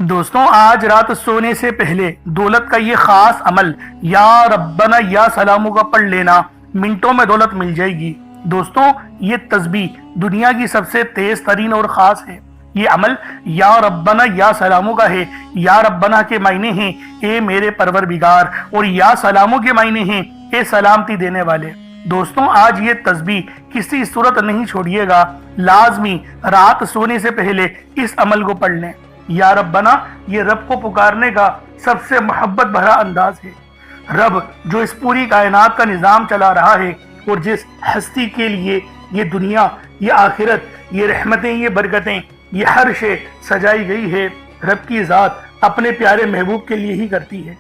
دوستوں آج رات سونے سے پہلے دولت کا یہ خاص عمل یا ربنا یا سلاموں کا پڑھ لینا، منٹوں میں دولت مل جائے گی۔ دوستوں یہ تسبیح دنیا کی سب سے تیز ترین اور خاص ہے۔ یہ عمل یا ربنا یا سلاموں کا ہے۔ یا ربنا کے معنی ہیں اے میرے پروردگار، اور یا سلاموں کے معنی ہیں اے سلامتی دینے والے۔ دوستوں آج یہ تسبیح کسی صورت نہیں چھوڑیے گا، لازمی رات سونے سے پہلے اس عمل کو پڑھ لیں۔ یا ربنا یہ رب کو پکارنے کا سب سے محبت بھرا انداز ہے۔ رب جو اس پوری کائنات کا نظام چلا رہا ہے اور جس ہستی کے لیے یہ دنیا، یہ آخرت، یہ رحمتیں، یہ برکتیں، یہ ہر شے سجائی گئی ہے، رب کی ذات اپنے پیارے محبوب کے لیے ہی کرتی ہے۔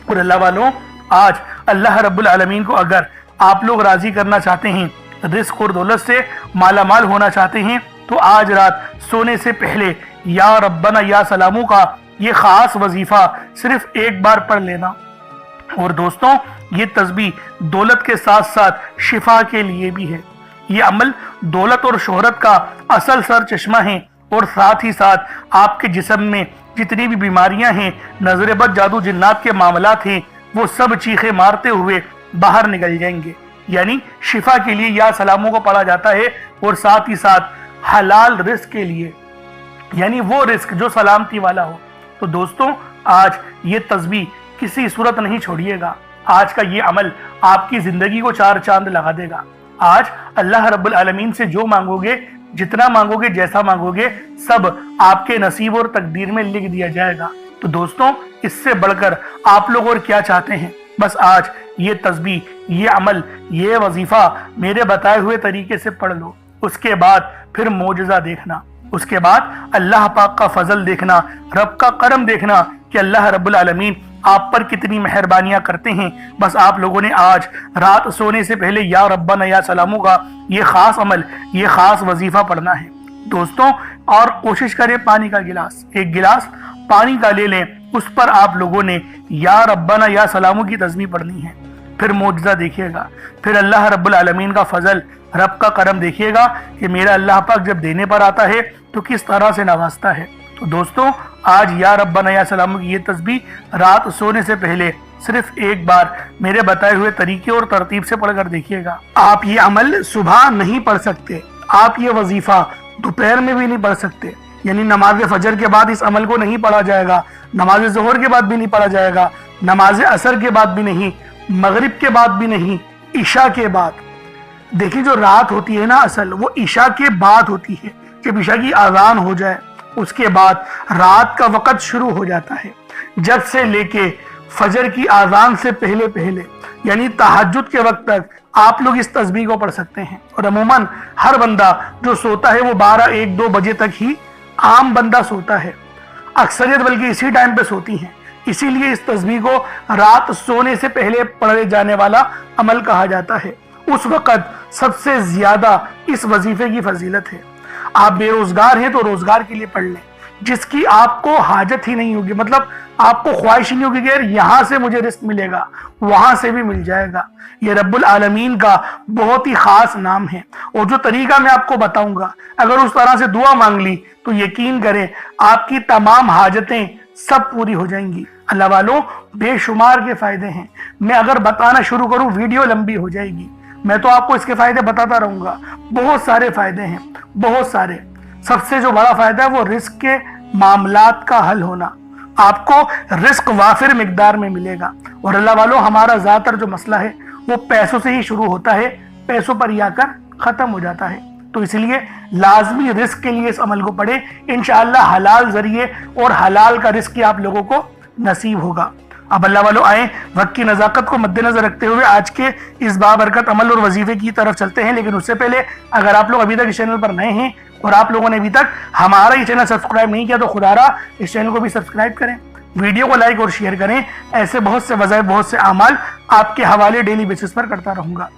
اور اللہ والوں، آج اللہ رب العالمین کو اگر آپ لوگ راضی کرنا چاہتے ہیں، رزق اور دولت سے مالا مال ہونا چاہتے ہیں، تو آج رات سونے سے پہلے یا ربنا یا سلاموں کا یہ خاص وظیفہ صرف ایک بار پڑھ لینا۔ اور دوستوں یہ تسبیح دولت کے ساتھ ساتھ شفا کے لیے بھی ہے۔ یہ عمل دولت اور شہرت کا اصل سر چشمہ ہے، اور ساتھ ہی ساتھ آپ کے جسم میں جتنی بھی بیماریاں ہیں، نظر بد، جادو جنات کے معاملات ہیں، وہ سب چیخیں مارتے ہوئے باہر نکل جائیں گے۔ یعنی شفا کے لیے یا سلاموں کو پڑھا جاتا ہے، اور ساتھ ہی ساتھ حلال رزق کے لیے، یعنی وہ رزق جو سلامتی والا ہو۔ تو دوستوں آج یہ تسبیح کسی صورت نہیں چھوڑیے گا۔ آج کا یہ عمل آپ کی زندگی کو چار چاند لگا دے گا۔ آج اللہ رب العالمین سے جو مانگو گے، جتنا مانگو گے، جیسا مانگو گے، سب آپ کے نصیب اور تقدیر میں لکھ دیا جائے گا۔ تو دوستوں اس سے بڑھ کر آپ لوگ اور کیا چاہتے ہیں؟ بس آج یہ تسبیح، یہ عمل، یہ وظیفہ میرے بتائے ہوئے طریقے سے پڑھ لو۔ اس کے بعد پھر معجزہ دیکھنا، اس کے بعد اللہ پاک کا فضل دیکھنا، رب کا کرم دیکھنا کہ اللہ رب العالمین آپ پر کتنی مہربانیاں کرتے ہیں۔ بس آپ لوگوں نے آج رات سونے سے پہلے یا ربنا یا سلاموں کا یہ خاص عمل، یہ خاص وظیفہ پڑھنا ہے۔ دوستوں اور کوشش کریں پانی کا گلاس، ایک گلاس پانی کا لے لیں، اس پر آپ لوگوں نے یا ربنا یا سلاموں کی تسبیح پڑھنی ہے۔ پھر معجزہ دیکھیے گا، پھر اللہ رب العالمین کا فضل، رب کا کرم دیکھیے گا کہ میرا اللہ پاک جب دینے پر آتا ہے تو کس طرح سے نوازتا ہے۔ تو دوستوں آج یا ربنا یا سلاموں کی یہ تسبیح رات سونے سے پہلے صرف ایک بار میرے بتائے ہوئے طریقے اور ترتیب سے پڑھ کر دیکھیے گا۔ آپ یہ عمل صبح نہیں پڑھ سکتے، آپ یہ وظیفہ دوپہر میں بھی نہیں پڑھ سکتے، یعنی نماز فجر کے بعد اس عمل کو نہیں پڑھا جائے گا، نماز ظہر کے بعد بھی نہیں پڑھا جائے گا، نماز عصر کے بعد بھی نہیں، مغرب کے بعد بھی نہیں، عشاء کے بعد۔ دیکھیں جو رات ہوتی ہے نا اصل، وہ عشاء کے بعد ہوتی ہے۔ جب عشاء کی اذان ہو جائے اس کے بعد رات کا وقت شروع ہو جاتا ہے، جب سے لے کے فجر کی اذان سے پہلے پہلے، یعنی تہجد کے وقت تک آپ لوگ اس تسبیح کو پڑھ سکتے ہیں۔ اور عموماً ہر بندہ جو سوتا ہے وہ 12، 1، 2 بجے تک ہی عام بندہ سوتا ہے، اکثریت بلکہ اسی ٹائم پہ سوتی ہیں۔ اسی لیے اس تسبیح کو رات سونے سے پہلے پڑھے جانے والا عمل کہا جاتا ہے۔ اس وقت سب سے زیادہ اس وظیفے کی فضیلت ہے۔ آپ بے روزگار ہیں تو روزگار کے لیے پڑھ لیں، جس کی آپ کو حاجت ہی نہیں ہوگی، مطلب آپ کو خواہش نہیں ہوگی کہ یار یہاں سے مجھے رزق ملے گا، وہاں سے بھی مل جائے گا۔ یہ رب العالمین کا بہت ہی خاص نام ہے، اور جو طریقہ میں آپ کو بتاؤں گا، اگر اس طرح سے دعا مانگ لی تو یقین کریں آپ کی تمام حاجتیں سب پوری ہو جائیں گی۔ اللہ والوں بے شمار کے فائدے ہیں، میں اگر بتانا شروع کروں ویڈیو لمبی ہو جائے گی، میں تو آپ کو اس کے فائدے بتاتا رہوں گا۔ بہت سارے فائدے ہیں، بہت سارے۔ سب سے جو بڑا فائدہ ہے وہ رزق کے معاملات کا حل ہونا، آپ کو رزق وافر مقدار میں ملے گا۔ اور اللہ والوں ہمارا زیادہ تر جو مسئلہ ہے وہ پیسوں سے ہی شروع ہوتا ہے، پیسوں پر ہی آ کر ختم ہو جاتا ہے۔ تو اس لیے لازمی رزق کے لیے اس عمل کو پڑھیں، انشاءاللہ حلال ذریعے اور حلال کا رزق آپ لوگوں کو نصیب ہوگا۔ اب اللہ والوں آئیں وقت کی نزاکت کو مد نظر رکھتے ہوئے آج کے اس بابرکت عمل اور وظیفے کی طرف چلتے ہیں۔ لیکن اس سے پہلے اگر آپ لوگ ابھی تک اس چینل پر نئے ہیں اور آپ لوگوں نے ابھی تک ہمارا یہ چینل سبسکرائب نہیں کیا تو خدا را اس چینل کو بھی سبسکرائب کریں، ویڈیو کو لائک اور شیئر کریں۔ ایسے بہت سے وظائف، بہت سے اعمال آپ کے حوالے ڈیلی بیسس پر کرتا رہوں گا۔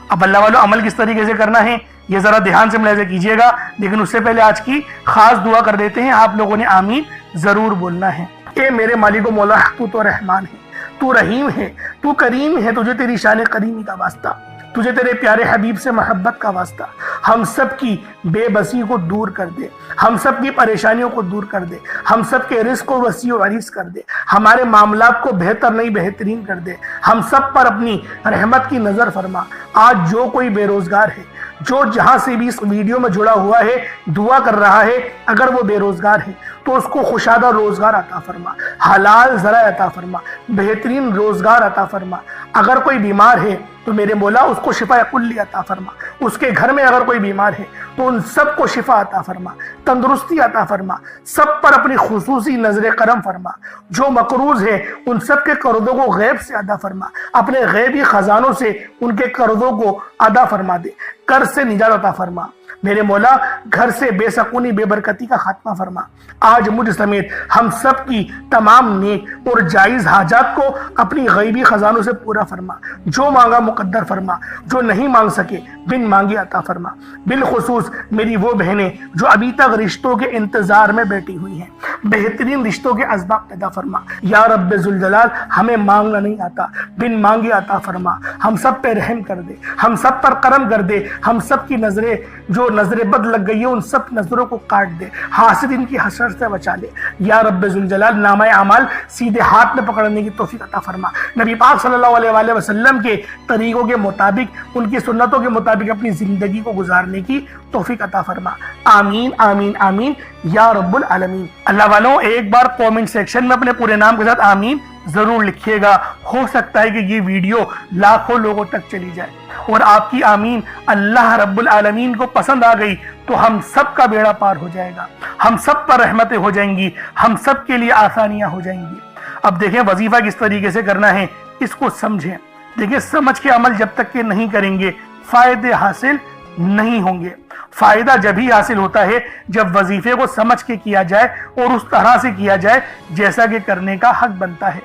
اب اللہ والوں عمل کس طریقے سے کرنا ہے یہ ذرا دھیان سے ملاحظہ کیجیے گا، لیکن اس سے پہلے آج کی خاص دعا کر دیتے ہیں۔ آپ لوگوں نے آمین ضرور بولنا ہے۔ اے میرے مالک و مولا، تو رحمان ہے، تو رحیم ہے، تو کریم ہے، تجھے تیری شان کریمی کا واسطہ، تجھے تیرے پیارے حبیب سے محبت کا واسطہ، ہم سب کی بے بسی کو دور کر دے، ہم سب کی پریشانیوں کو دور کر دے، ہم سب کے رزق کو وسیع و عریض کر دے، ہمارے معاملات کو بہتر نہیں بہترین کر دے، ہم سب پر اپنی رحمت کی نظر فرما۔ آج جو کوئی بے روزگار ہے، جو جہاں سے بھی اس ویڈیو میں جڑا ہوا ہے، دعا کر رہا ہے، اگر وہ بے روزگار ہے تو اس کو خوشادہ روزگار عطا فرما، حلال ذرائع عطا فرما، بہترین روزگار عطا فرما۔ اگر کوئی بیمار ہے تو میرے مولا اس کو شفا کلی عطا فرما، اس کے گھر میں اگر کوئی بیمار ہے تو ان سب کو شفا عطا فرما، تندرستی عطا فرما، سب پر اپنی خصوصی نظر کرم فرما۔ جو مقروض ہے ان سب کے قرضوں کو غیب سے ادا فرما، اپنے غیبی خزانوں سے ان کے قرضوں کو ادا فرما دے، قرض سے نجات عطا فرما۔ میرے مولا گھر سے بے سکونی بے برکتی کا خاتمہ فرما۔ آج مجھ سمیت ہم سب کی تمام نیک اور جائز حاجات کو اپنی غیبی خزانوں سے پورا فرما، جو مانگا مقدر فرما، جو نہیں مانگ سکے بن مانگے عطا فرما۔ بالخصوص میری وہ بہنیں جو ابھی تک رشتوں کے انتظار میں بیٹھی ہوئی ہیں، بہترین رشتوں کے اسباب پیدا فرما۔ یا رب ذوالجلال ہمیں مانگنا نہیں آتا، بن مانگے عطا فرما۔ ہم سب پہ رحم کر دے، ہم سب پر کرم کر دے، ہم سب کی نظریں جو نظر بد لگ گئی ہے ان سب نظروں کو کاٹ دے، حاسدین کی حسد سے بچا لے۔ یا رب ذوالجلال نامہ اعمال سیدھے ہاتھ میں پکڑنے کی توفیق عطا فرما۔ نبی پاک صلی اللہ علیہ وآلہ وسلم کے طریقوں کے مطابق، ان کی سنتوں کے مطابق اپنی زندگی کو گزارنے کی توفیق عطا فرما۔ آمین آمین آمین یا رب العالمین۔ اللہ والوں ایک بار کومنٹ سیکشن میں اپنے پورے نام کے ساتھ آمین ضرور لکھیے گا۔ ہو سکتا ہے کہ یہ ویڈیو لاکھوں لوگوں تک چلی جائے اور آپ کی آمین اللہ رب العالمین کو پسند آ گئی تو ہم سب کا بیڑا پار ہو جائے گا، ہم سب پر رحمتیں ہو جائیں گی، ہم سب کے لیے آسانیاں ہو جائیں گی۔ اب دیکھیں وظیفہ کس طریقے سے کرنا ہے، اس کو سمجھیں۔ دیکھیں سمجھ کے عمل جب تک کہ نہیں کریں گے فائدے حاصل نہیں ہوں گے۔ فائدہ جب ہی حاصل ہوتا ہے جب وظیفے کو سمجھ کے کیا جائے اور اس طرح سے کیا جائے جیسا کہ کرنے کا حق بنتا ہے۔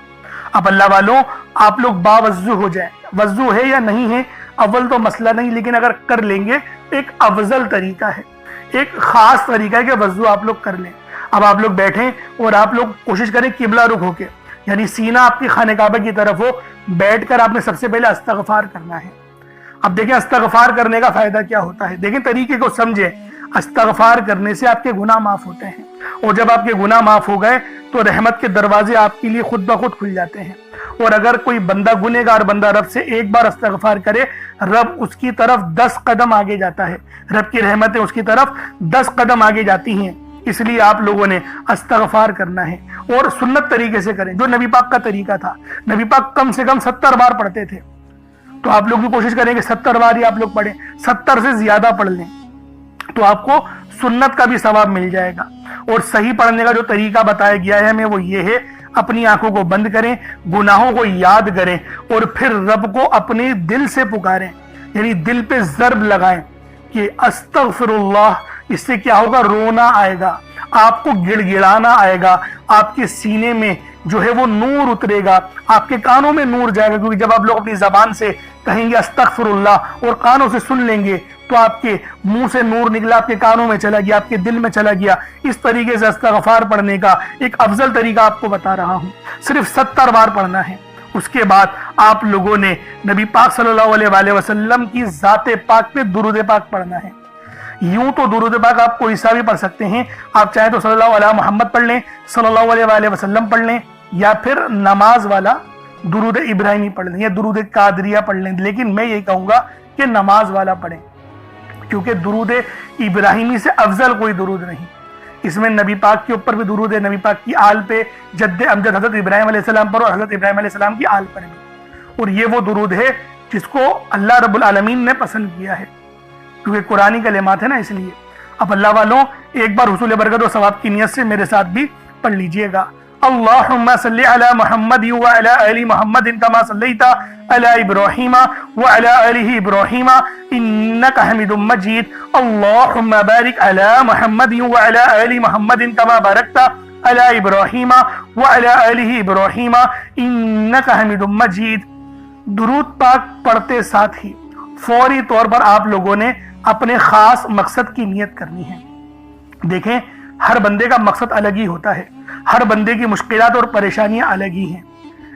اب اللہ والوں آپ لوگ باوضو ہو جائیں، وضو ہے یا نہیں ہے اول تو مسئلہ نہیں، لیکن اگر کر لیں گے ایک افضل طریقہ ہے، ایک خاص طریقہ ہے کہ وضو آپ لوگ کر لیں۔ اب آپ لوگ بیٹھیں اور آپ لوگ کوشش کریں قبلہ رخ ہو کے، یعنی سینہ آپ کی خانہ کعبہ کی طرف ہو، بیٹھ کر آپ نے سب سے پہلے استغفار کرنا ہے۔ اب دیکھیں استغفار کرنے کا فائدہ کیا ہوتا ہے، دیکھیں طریقے کو سمجھیں۔ استغفار کرنے سے آپ کے گناہ معاف ہوتے ہیں، اور جب آپ کے گناہ معاف ہو گئے تو رحمت کے دروازے آپ کے لیے خود بخود کھل جاتے ہیں۔ اور اگر کوئی بندہ گنہگار بندہ رب سے ایک بار استغفار کرے، رب اس کی طرف 10 قدم آگے جاتا ہے، رب کی رحمتیں اس کی طرف 10 قدم آگے جاتی ہیں۔ اس لیے آپ لوگوں نے استغفار کرنا ہے اور سنت طریقے سے کریں، جو نبی پاک کا طریقہ تھا۔ نبی پاک کم سے کم 70 بار پڑھتے تھے، تو آپ لوگ بھی کوشش کریں کہ 70 بار ہی آپ لوگ پڑھیں، 70 سے زیادہ پڑھ لیں تو آپ کو سنت کا بھی ثواب مل جائے گا۔ اور صحیح پڑھنے کا جو طریقہ بتایا گیا ہے ہمیں وہ یہ ہے، اپنی آنکھوں کو بند کریں، گناہوں کو یاد کریں اور پھر رب کو اپنے دل سے پکاریں، یعنی دل پہ ضرب لگائیں کہ استغفر اللہ۔ اس سے کیا ہوگا، رونا آئے گا، آپ کو گڑ گڑانا آئے گا، آپ کے سینے میں جو ہے وہ نور اترے گا، آپ کے کانوں میں نور جائے گا، کیونکہ جب آپ لوگ اپنی زبان سے کہیں گے استغفر اللہ اور کانوں سے سن لیں گے تو آپ کے منہ سے نور نکلا، آپ کے کانوں میں چلا گیا، آپ کے دل میں چلا گیا۔ اس طریقے سے استغفار پڑھنے کا ایک افضل طریقہ آپ کو بتا رہا ہوں، صرف 70 بار پڑھنا ہے۔ اس کے بعد آپ لوگوں نے نبی پاک صلی اللہ علیہ وآلہ وسلم کی ذات پاک پہ درود پاک پڑھنا ہے۔ یوں تو درود پاک آپ کوئی سا بھی پڑھ سکتے ہیں، آپ چاہیں تو صلی اللہ علیہ محمد پڑھ لیں، صلی اللہ علیہ وآلہ وسلم پڑھ لیں، یا پھر نماز والا درود ابراہیمی پڑھ لیں یا درود قادریہ پڑھ لیں، لیکن میں یہ کہوں گا کہ نماز والا پڑھیں، کیونکہ درود ابراہیمی سے افضل کوئی درود نہیں۔ اس میں نبی پاک کے اوپر بھی درود ہے، نبی پاک کی آل پہ، جد امجد حضرت ابراہیم علیہ السلام پر اور حضرت ابراہیم علیہ السلام کی آل پر بھی، اور یہ وہ درود ہے جس کو اللہ رب العالمین نے پسند کیا ہے، کیونکہ قرآنی کلمات ہے نا، اس لیے۔ اب اللہ والوں ایک بار حصول برکت و ثواب کی نیت سے میرے ساتھ بھی پڑھ لیجئے گا۔ اللہم صلی علی محمد وعلی آل محمد کما صلیت علی ابراہیم وعلی آل ابراہیم انکا حمید مجید۔ اللہم بارک علی محمد وعلی آل محمد کما بارکت علی ابراہیم وعلی آل ابراہیم انکا حمید مجید۔ درود پاک پڑھتے ساتھ ہی فوری طور پر آپ لوگوں نے اپنے خاص مقصد کی نیت کرنی ہے۔ دیکھیں ہر بندے کا مقصد الگ ہی ہوتا ہے، ہر بندے کی مشکلات اور پریشانیاں الگ ہی ہیں،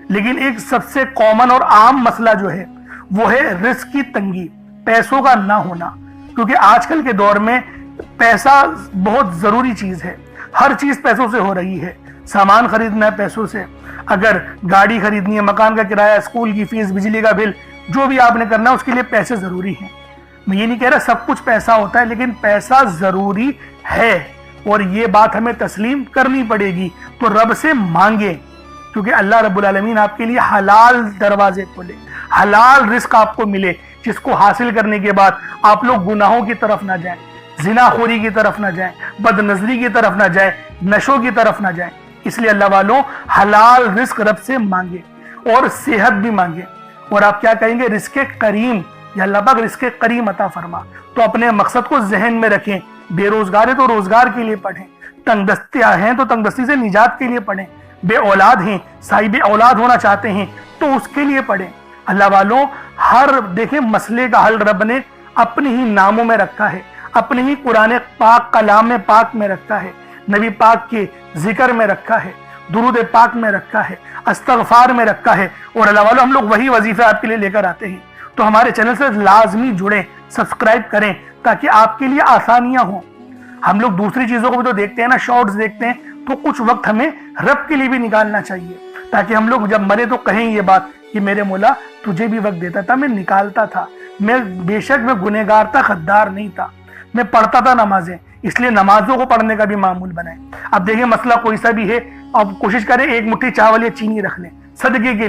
لیکن ایک سب سے کامن اور عام مسئلہ جو ہے وہ ہے رزق کی تنگی، پیسوں کا نہ ہونا. کیونکہ آج کل کے دور میں پیسہ بہت ضروری چیز ہے، ہر چیز پیسوں سے ہو رہی ہے. سامان خریدنا ہے پیسوں سے، اگر گاڑی خریدنی ہے، مکان کا کرایہ، اسکول کی فیس، بجلی کا بل، جو بھی آپ نے کرنا ہے اس کے لیے پیسے ضروری ہیں. میں یہ نہیں کہہ رہا سب کچھ پیسہ ہوتا ہے، لیکن پیسہ ضروری ہے اور یہ بات ہمیں تسلیم کرنی پڑے گی. تو رب سے مانگے، کیونکہ اللہ رب العالمین آپ کے لیے حلال دروازے کھولے، حلال رزق آپ کو ملے، جس کو حاصل کرنے کے بعد آپ لوگ گناہوں کی طرف نہ جائیں، زنا خوری کی طرف نہ جائیں، بد نظری کی طرف نہ جائیں، نشوں کی طرف نہ جائیں. اس لیے اللہ والوں حلال رزق رب سے مانگے اور صحت بھی مانگے. اور آپ کیا کہیں گے؟ رزق کریم، یا اللہ پاک رزق کریم عطا فرما. تو اپنے مقصد کو ذہن میں رکھیں. بے روزگار ہے تو روزگار کے لیے پڑھیں، تنگ دستیاں ہیں تو تنگ دستی سے نجات کے لیے پڑھیں، بے اولاد ہیں، صاحب اولاد ہونا چاہتے ہیں تو اس کے لیے پڑھیں. اللہ والوں ہر دیکھیں مسئلے کا حل رب نے اپنے ہی ناموں میں رکھا ہے، اپنے ہی قرآن پاک کلام پاک میں رکھا ہے، نبی پاک کے ذکر میں رکھا ہے، درود پاک میں رکھا ہے، استغفار میں رکھا ہے. اور اللہ والوں ہم لوگ وہی وظیفے آپ کے لیے لے کر آتے ہیں. تو ہمارے چینل سے لازمی جڑیں، سبسکرائب کریں تاکہ آپ کے لیے آسانیاں ہوں. ہم لوگ دوسری چیزوں کو بھی تو دیکھتے ہیں نا، شارٹس دیکھتے ہیں، تو کچھ وقت ہمیں رب کے لیے بھی نکالنا چاہیے تاکہ ہم لوگ جب مرے تو کہیں یہ بات کہ میرے مولا تجھے بھی وقت دیتا تھا، میں نکالتا تھا، میں بے شک میں گنہگار تھا، غدار نہیں تھا، میں پڑھتا تھا نمازیں. اس لیے نمازوں کو پڑھنے کا بھی معمول بنائیں. اب دیکھیں مسئلہ کوئی سا بھی ہے، اب کوشش کریں ایک مٹھی چاول یا چینی رکھ لیں، صدقے کے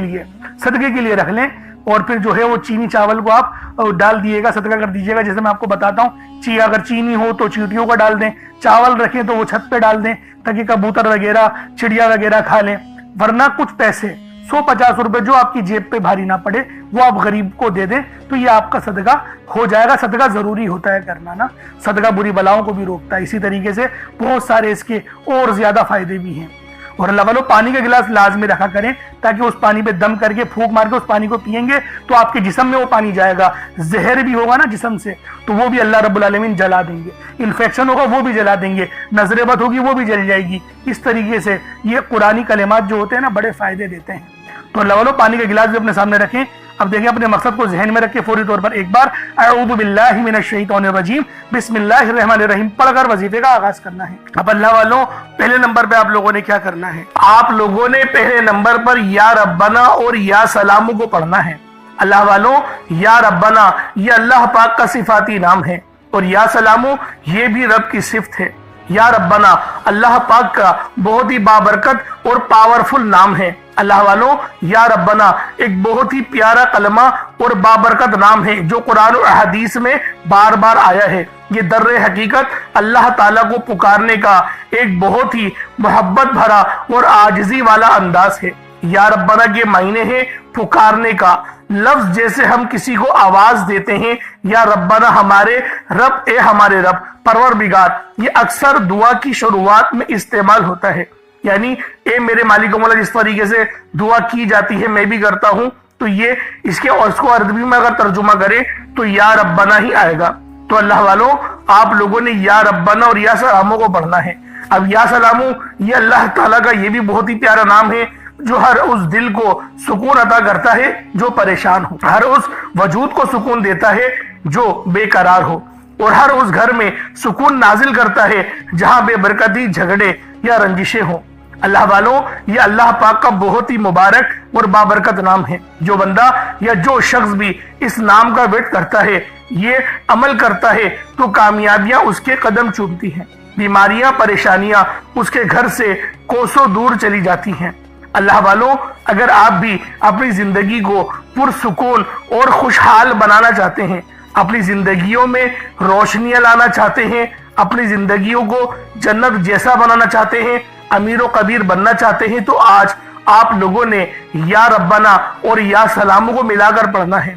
لیے رکھ لیں. اور پھر جو ہے وہ چینی چاول کو آپ ڈال دیے گا، صدقہ کر دیجیے گا. جیسے میں آپ کو بتاتا ہوں، اگر چینی ہو تو چیونٹیوں کا ڈال دیں، چاول رکھیں تو وہ چھت پہ ڈال دیں تاکہ کبوتر وغیرہ چڑیا وغیرہ کھا لیں. ورنہ کچھ پیسے 150 روپے جو آپ کی جیب پہ بھاری نہ پڑے وہ آپ غریب کو دے دیں تو یہ آپ کا صدقہ ہو جائے گا. صدقہ ضروری ہوتا ہے کرنا نا، صدقہ بری بلاؤں کو بھی روکتا ہے. اسی طریقے سے بہت سارے اس کے اور زیادہ فائدے بھی ہیں. اور اللہ والوں پانی کا گلاس لازمی رکھا کریں تاکہ اس پانی پہ دم کر کے پھونک مار کے اس پانی کو پئیں گے تو آپ کے جسم میں وہ پانی جائے گا. زہر بھی ہوگا نا جسم سے تو وہ بھی اللہ رب العالمین جلا دیں گے. انفیکشن ہوگا وہ بھی جلا دیں گے. نظر بد ہوگی وہ بھی جل جائے گی. اس طریقے سے یہ قرآنی کلمات جو ہوتے ہیں نا بڑے فائدے دیتے ہیں. تو اللہ والوں پانی کا گلاس بھی اپنے سامنے رکھیں. اب دیکھیں اپنے مقصد کو ذہن میں رکھ کے فوری طور پر ایک بار اعوذ باللہ من الشیطان الرجیم بسم اللہ الرحمن الرحیم پڑھ کر وظیفے کا آغاز کرنا ہے. اب اللہ والوں پہلے نمبر پہ آپ لوگوں نے کیا کرنا ہے؟ آپ لوگوں نے پہلے نمبر پر یا ربنا اور یا سلامو کو پڑھنا ہے. اللہ والوں یا ربنا یہ اللہ پاک کا صفاتی نام ہے اور یا سلامو یہ بھی رب کی صفت ہے. یا ربنا اللہ پاک کا بہت ہی بابرکت اور پاورفل نام ہے. اللہ والوں یا ربنا ایک بہت ہی پیارا کلمہ اور بابرکت نام ہے جو قرآن و حدیث میں بار بار آیا ہے. یہ در حقیقت اللہ تعالیٰ کو پکارنے کا ایک بہت ہی محبت بھرا اور عاجزی والا انداز ہے. یا ربنا کے معنی ہے پکارنے کا. لفظ جیسے ہم کسی کو آواز دیتے ہیں یا ربنا ہمارے رب، اے ہمارے رب، پروردگار، یہ اکثر دعا کی شروعات میں استعمال ہوتا ہے. یعنی اے میرے مالک و مولا جس طریقے سے دعا کی جاتی ہے میں بھی کرتا ہوں تو یہ اس کو عربی میں اگر ترجمہ کرے تو یا ربنا ہی آئے گا. تو اللہ والوں آپ لوگوں نے یا ربنا اور یا سلامو کو پڑھنا ہے. اب یا سلامو یہ اللہ تعالیٰ کا یہ بھی بہت ہی پیارا نام ہے جو ہر اس دل کو سکون عطا کرتا ہے جو پریشان ہو، ہر اس وجود کو سکون دیتا ہے جو بے قرار ہو، اور ہر اس گھر میں سکون نازل کرتا ہے جہاں بے برکتی، جھگڑے یا رنجشیں ہوں. اللہ والوں یہ اللہ پاک کا بہت ہی مبارک اور بابرکت نام ہے. جو بندہ یا جو شخص بھی اس نام کا ورد کرتا ہے، یہ عمل کرتا ہے تو کامیابیاں اس کے قدم چومتی ہیں، بیماریاں، پریشانیاں اس کے گھر سے کوسوں دور چلی جاتی ہیں. اللہ والوں اگر آپ بھی اپنی زندگی کو پرسکون اور خوشحال بنانا چاہتے ہیں، اپنی زندگیوں میں روشنیاں لانا چاہتے ہیں، اپنی زندگیوں کو جنت جیسا بنانا چاہتے ہیں، امیر و کبیر بننا چاہتے ہیں تو آج آپ لوگوں نے یا ربنا اور یا سلامو کو ملا کر پڑھنا ہے.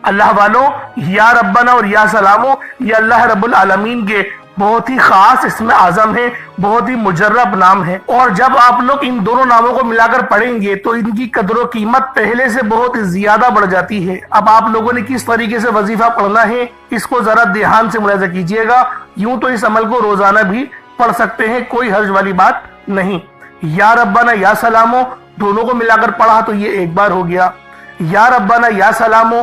اللہ والوں یا ربنا اور یا سلامو یہ اللہ رب العالمین کے بہت ہی خاص اسم اعظم ہے، بہت ہی مجرب نام ہے. اور جب آپ لوگ ان دونوں ناموں کو ملا کر پڑھیں گے تو ان کی قدر و قیمت پہلے سے بہت زیادہ بڑھ جاتی ہے. اب آپ لوگوں نے کس طریقے سے وظیفہ پڑھنا ہے اس کو ذرا دھیان سے ملاحظہ کیجئے گا. یوں تو اس عمل کو روزانہ بھی پڑھ سکتے ہیں، کوئی حرج والی بات نہیں. یا ربنا یا سلامو دونوں کو ملا کر پڑھا تو یہ ایک بار ہو گیا. یا ربنا یا سلامو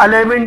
11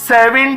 7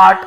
8,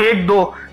1, 2